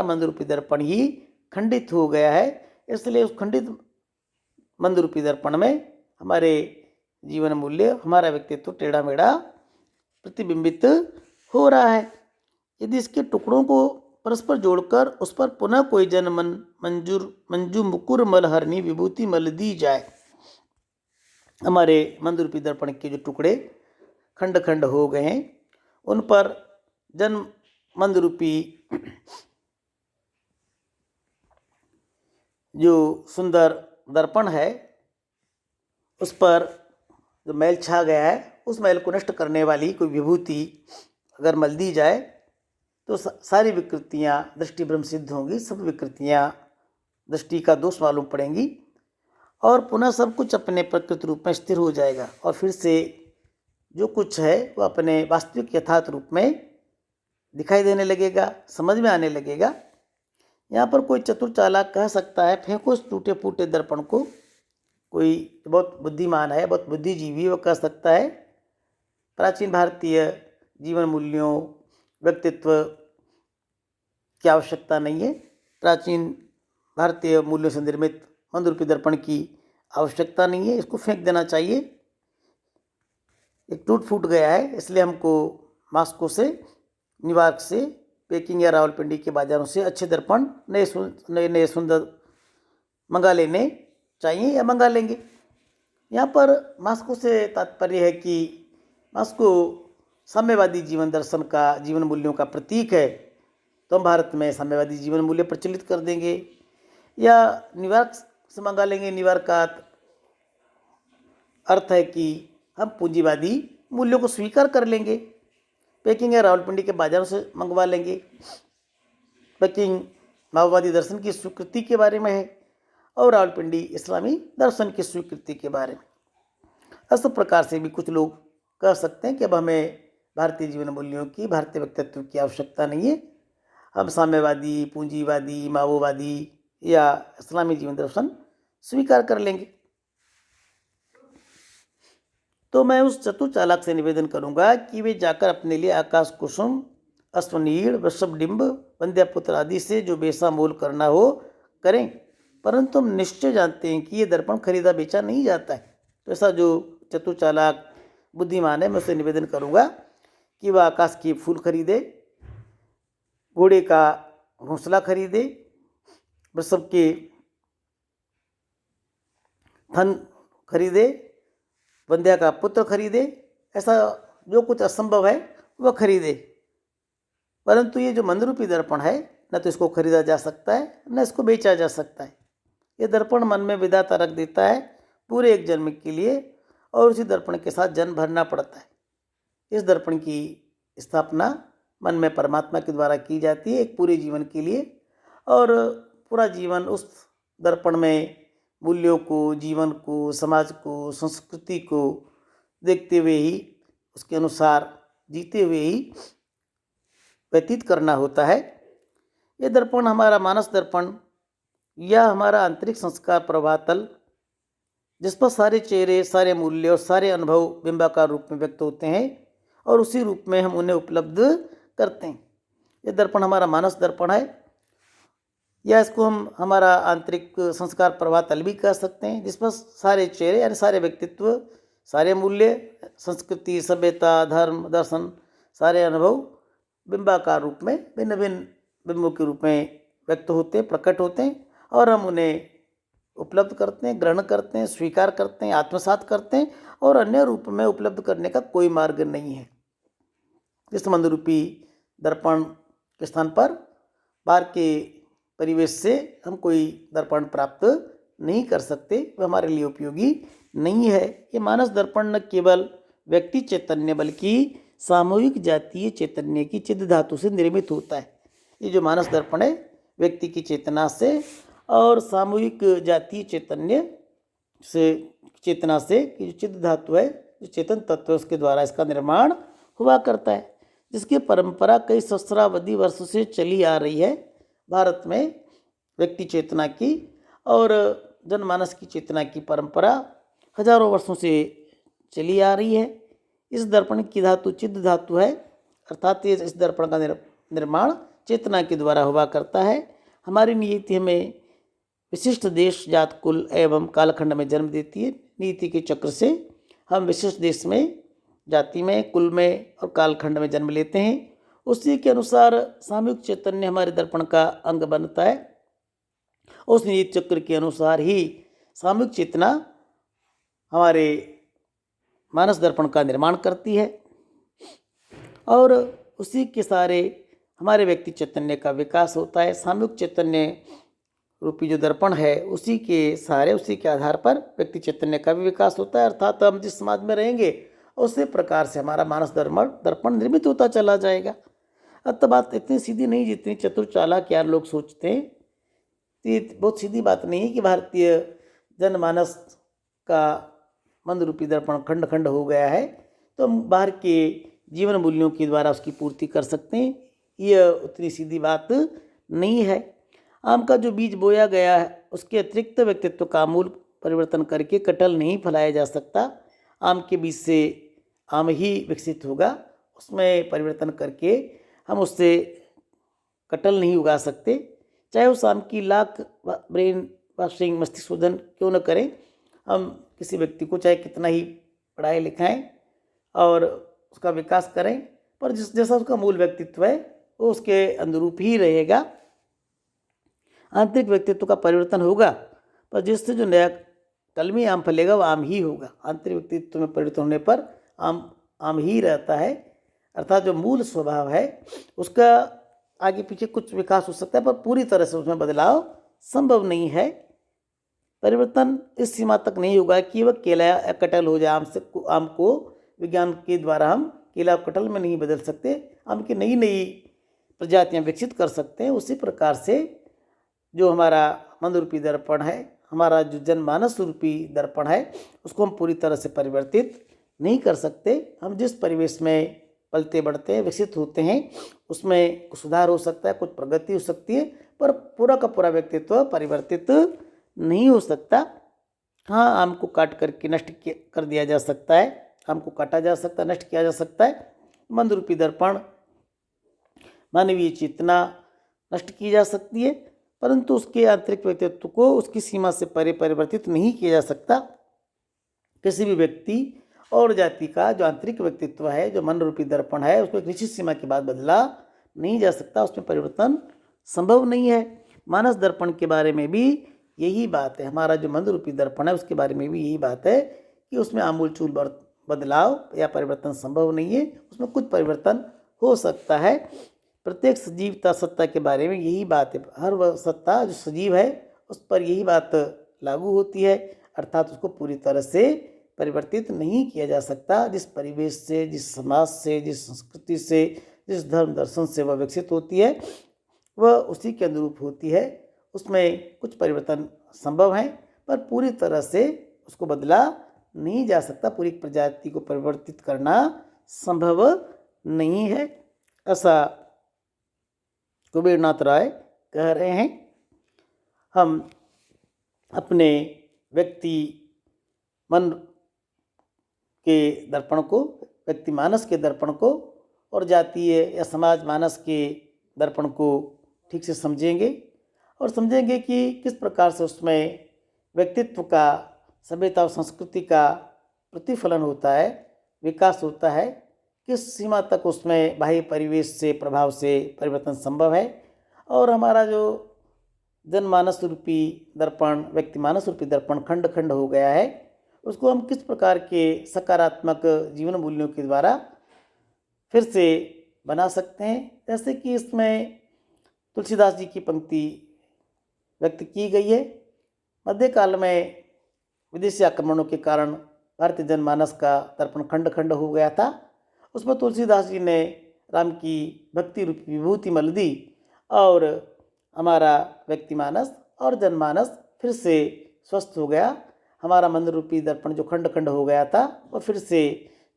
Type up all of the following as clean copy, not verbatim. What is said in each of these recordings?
मंद रूपी दर्पण ही खंडित हो गया है। इसलिए उस खंडित मंद रूपी दर्पण में हमारे जीवन मूल्य, हमारा व्यक्तित्व टेढ़ा मेढ़ा प्रतिबिंबित हो रहा है। यदि इसके टुकड़ों को परस्पर जोड़कर उस पर पुनः कोई जन मन मंजू मुकुर मल हरनी विभूति मल दी जाए, हमारे मंद रूपी दर्पण के जो टुकड़े खंड खंड हो गए हैं उन पर जन मंद रूपी जो सुंदर दर्पण है उस पर जो मैल छा गया है उस मैल को नष्ट करने वाली कोई विभूति अगर मल दी जाए तो सारी विकृतियाँ दृष्टि भ्रम सिद्ध होंगी, सब विकृतियाँ दृष्टि का दोष मालूम पड़ेंगी और पुनः सब कुछ अपने प्रकृत रूप में स्थिर हो जाएगा और फिर से जो कुछ है वो अपने वास्तविक यथार्थ रूप में दिखाई देने लगेगा, समझ में आने लगेगा। यहाँ पर कोई चतुर चालाक कह सकता है फेंको उस टूटे फूटे दर्पण को। कोई बहुत बुद्धिमान है, बहुत बुद्धिजीवी, वो कह सकता है प्राचीन भारतीय जीवन मूल्यों व्यक्तित्व की आवश्यकता नहीं है, प्राचीन भारतीय मूल्यों से निर्मित मंद रूपी दर्पण की आवश्यकता नहीं है, इसको फेंक देना चाहिए। एक टूट फूट गया है इसलिए हमको मॉस्को से, न्यूयॉर्क से, पेकिंग या रावलपिंडी के बाजारों से अच्छे दर्पण नए सुंदर मंगा लेने चाहिए या मंगा लेंगे। यहाँ पर मॉस्को से तात्पर्य है कि मॉस्को साम्यवादी जीवन दर्शन का, जीवन मूल्यों का प्रतीक है, तो हम भारत में साम्यवादी जीवन मूल्य प्रचलित कर देंगे। या न्यूयॉर्क से मंगा लेंगे, न्यूयॉर्क का अर्थ है कि हम पूंजीवादी मूल्यों को स्वीकार कर लेंगे। पेकिंग या रावलपिंडी के बाजारों से मंगवा लेंगे। पेकिंग माओवादी दर्शन की स्वीकृति के बारे में है और रावलपिंडी इस्लामी दर्शन की स्वीकृति के बारे में। इस प्रकार से भी कुछ लोग कह सकते हैं कि अब हमें भारतीय जीवन मूल्यों की, भारतीय व्यक्तित्व की आवश्यकता नहीं है, हम साम्यवादी, पूंजीवादी, माओवादी या इस्लामी जीवन दर्शन स्वीकार कर लेंगे। तो मैं उस चतुर चालाक से निवेदन करूंगा कि वे जाकर अपने लिए आकाश कुसुम, अश्वनीड़, वृषभडिंब, वंद्यापुत्र आदि से जो बेसा मोल करना हो करें, परंतु हम निश्चय जानते हैं कि ये दर्पण खरीदा बेचा नहीं जाता है। तो ऐसा जो चतुर चालाक बुद्धिमान है मैं उससे निवेदन करूंगा कि वह आकाश के फूल खरीदे, घोड़े का घोंसला खरीदे, वृषभ के थन खरीदे, वंध्या का पुत्र खरीदे, ऐसा जो कुछ असंभव है वह खरीदे। परंतु ये जो मंदरूपी दर्पण है न तो इसको खरीदा जा सकता है न इसको बेचा जा सकता है। ये दर्पण मन में विधाता रख देता है पूरे एक जन्म के लिए और उसी दर्पण के साथ जन्म भरना पड़ता है। इस दर्पण की स्थापना मन में परमात्मा के द्वारा की जाती है एक पूरे जीवन के लिए और पूरा जीवन उस दर्पण में मूल्यों को, जीवन को, समाज को, संस्कृति को देखते हुए ही, उसके अनुसार जीते हुए ही व्यतीत करना होता है। ये दर्पण हमारा मानस दर्पण या हमारा आंतरिक संस्कार प्रभातल, जिस पर सारे चेहरे, सारे मूल्य और सारे अनुभव बिंबाकार रूप में व्यक्त होते हैं और उसी रूप में हम उन्हें उपलब्ध करते हैं। ये दर्पण हमारा मानस दर्पण है या इसको हम हमारा आंतरिक संस्कार प्रभातल भी कह सकते हैं, जिस पर सारे चेहरे यानी सारे व्यक्तित्व, सारे मूल्य, संस्कृति, सभ्यता, धर्म, दर्शन, सारे अनुभव बिंबाकार रूप में भिन्न भिन्न बिंबों के रूप में व्यक्त होते हैं, प्रकट होते हैं और हम उन्हें उपलब्ध करते हैं, ग्रहण करते हैं, स्वीकार करते हैं, आत्मसात करते हैं और अन्य रूप में उपलब्ध करने का कोई मार्ग नहीं है। इस मंदरूपी दर्पण के स्थान पर बाहर के परिवेश से हम कोई दर्पण प्राप्त नहीं कर सकते, वह हमारे लिए उपयोगी नहीं है। ये मानस दर्पण न केवल व्यक्ति चैतन्य बल्कि सामूहिक जातीय चैतन्य की चिद धातु से निर्मित होता है। ये जो मानस दर्पण है व्यक्ति की चेतना से और सामूहिक जातीय चैतन्य से, चेतना से कि जो चिद धातु है, जो चेतन तत्व है, उसके द्वारा इसका निर्माण हुआ करता है, जिसकी परंपरा कई सहस्रावधि वर्षों से चली आ रही है भारत में। व्यक्ति चेतना की और जनमानस की चेतना की परंपरा हजारों वर्षों से चली आ रही है। इस दर्पण की धातु चिद धातु है, अर्थात इस दर्पण का निर्माण चेतना के द्वारा हुआ करता है। हमारी नीति हमें विशिष्ट देश, जात, कुल एवं कालखंड में जन्म देती है। नीति के चक्र से हम विशिष्ट देश में, जाति में, कुल में और कालखंड में जन्म लेते हैं। उसी के अनुसार सामूहिक चैतन्य हमारे दर्पण का अंग बनता है। उस नीति चक्र के अनुसार ही सामूहिक चेतना हमारे मानस दर्पण का निर्माण करती है और उसी के सारे हमारे व्यक्ति चैतन्य का विकास होता है। सामूहिक चैतन्य रूपी जो दर्पण है उसी के सहारे, उसी के आधार पर व्यक्ति चैतन्य का भी विकास होता है। अर्थात हम जिस समाज में रहेंगे उसी प्रकार से हमारा मानस दर्पण निर्मित होता चला जाएगा। अब तो बात इतनी सीधी नहीं जितनी चतुर चालाक यार लोग सोचते हैं। ये बहुत सीधी बात नहीं है कि भारतीय जनमानस का मंद रूपी दर्पण खंड खंड हो गया है तो हम बाहर के जीवन मूल्यों के द्वारा उसकी पूर्ति कर सकते हैं। यह उतनी सीधी बात नहीं है। आम का जो बीज बोया गया है उसके अतिरिक्त व्यक्तित्व का आमूल परिवर्तन करके कटहल नहीं फलाया जा सकता। आम के बीज से आम ही विकसित होगा, उसमें परिवर्तन करके हम उससे कटहल नहीं उगा सकते। चाहे उस आम की लाख ब्रेन वॉशिंग, मस्तिष्क शोधन क्यों न करें, हम किसी व्यक्ति को चाहे कितना ही पढ़ाएं लिखाएं और उसका विकास करें, पर जिस जैसा उसका मूल व्यक्तित्व है वो उसके अनुरूप ही रहेगा। आंतरिक व्यक्तित्व का परिवर्तन होगा, पर जिससे जो नया कलमी आम फलेगा वो आम ही होगा। आंतरिक व्यक्तित्व में परिवर्तन होने पर आम ही रहता है। अर्थात जो मूल स्वभाव है उसका आगे पीछे कुछ विकास हो सकता है, पर पूरी तरह से उसमें बदलाव संभव नहीं है। परिवर्तन इस सीमा तक नहीं होगा कि वह केला या कटहल हो जाए। आम को विज्ञान के द्वारा हम केला और कटहल में नहीं बदल सकते, आम की नई नई प्रजातियां विकसित कर सकते हैं। उसी प्रकार से जो हमारा मंद रूपी दर्पण है, हमारा जो जनमानस रूपी दर्पण है, उसको हम पूरी तरह से परिवर्तित नहीं कर सकते। हम जिस परिवेश में पलते बढ़ते हैं, विकसित होते हैं, उसमें कुछ सुधार हो सकता है, कुछ प्रगति हो सकती है, पर पूरा का पूरा व्यक्तित्व परिवर्तित नहीं हो सकता। हाँ, आम को काट करके नष्ट कर दिया जा सकता है, आम को काटा जा सकता है, नष्ट किया जा सकता है। मंद रूपी दर्पण मानवीय चेतना नष्ट की जा सकती है, परंतु उसके आंतरिक व्यक्तित्व को उसकी सीमा से परे परिवर्तित नहीं किया जा सकता। किसी भी व्यक्ति और जाति का जो आंतरिक व्यक्तित्व है, जो मन रूपी दर्पण है, उसको एक निश्चित सीमा के बाद बदला नहीं जा सकता, उसमें परिवर्तन संभव नहीं है। मानस दर्पण के बारे में भी यही बात है। हमारा जो मन रूपी दर्पण है उसके बारे में भी यही बात है कि उसमें आमूलचूल बदलाव या परिवर्तन संभव नहीं है, उसमें कुछ परिवर्तन हो सकता है। प्रत्येक सजीवता सत्ता के बारे में यही बात है। हर वह सत्ता जो सजीव है उस पर यही बात लागू होती है, अर्थात उसको पूरी तरह से परिवर्तित नहीं किया जा सकता। जिस परिवेश से, जिस समाज से, जिस संस्कृति से, जिस धर्म दर्शन से वह विकसित होती है वह उसी के अनुरूप होती है। उसमें कुछ परिवर्तन संभव है, पर पूरी तरह से उसको बदला नहीं जा सकता। पूरी प्रजाति को परिवर्तित करना संभव नहीं है, ऐसा कुबेरनाथ राय कह रहे हैं। हम अपने व्यक्ति मन के दर्पण को, व्यक्ति मानस के दर्पण को और जातीय या समाज मानस के दर्पण को ठीक से समझेंगे और समझेंगे कि किस प्रकार से उसमें व्यक्तित्व का, सभ्यता और संस्कृति का प्रतिफलन होता है, विकास होता है, किस सीमा तक उसमें बाह्य परिवेश से, प्रभाव से परिवर्तन संभव है, और हमारा जो जनमानस रूपी दर्पण, व्यक्ति मानस रूपी दर्पण खंड खंड हो गया है, उसको हम किस प्रकार के सकारात्मक जीवन मूल्यों के द्वारा फिर से बना सकते हैं। जैसे कि इसमें तुलसीदास जी की पंक्ति व्यक्त की गई है। मध्यकाल में विदेशी आक्रमणों के कारण भारतीय जनमानस का दर्पण खंड खंड हो गया था। उसमें तुलसीदास जी ने राम की भक्ति रूपी विभूति मल दी और हमारा व्यक्ति मानस और जनमानस फिर से स्वस्थ हो गया। हमारा मन रूपी दर्पण जो खंड खंड हो गया था वह फिर से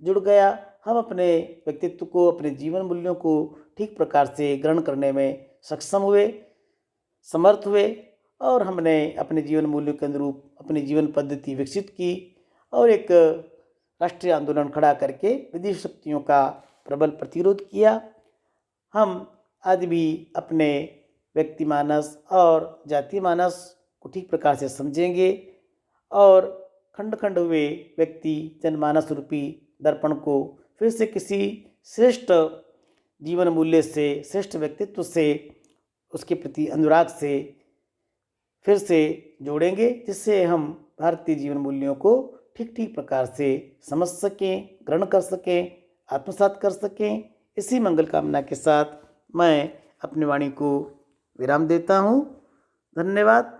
जुड़ गया। हम अपने व्यक्तित्व को, अपने जीवन मूल्यों को ठीक प्रकार से ग्रहण करने में सक्षम हुए, समर्थ हुए, और हमने अपने जीवन मूल्यों के अनुरूप अपनी जीवन पद्धति विकसित की और एक राष्ट्रीय आंदोलन खड़ा करके विदेशी शक्तियों का प्रबल प्रतिरोध किया। हम आज भी अपने व्यक्ति मानस और जाति मानस को ठीक प्रकार से समझेंगे और खंड खंड हुए व्यक्ति जनमानस रूपी दर्पण को फिर से किसी श्रेष्ठ जीवन मूल्य से, श्रेष्ठ व्यक्तित्व से, उसके प्रति अनुराग से फिर से जोड़ेंगे, जिससे हम भारतीय जीवन मूल्यों को ठीक ठीक प्रकार से समझ सकें, ग्रहण कर सकें, आत्मसात कर सकें। इसी मंगल कामना के साथ मैं अपनी वाणी को विराम देता हूँ। धन्यवाद।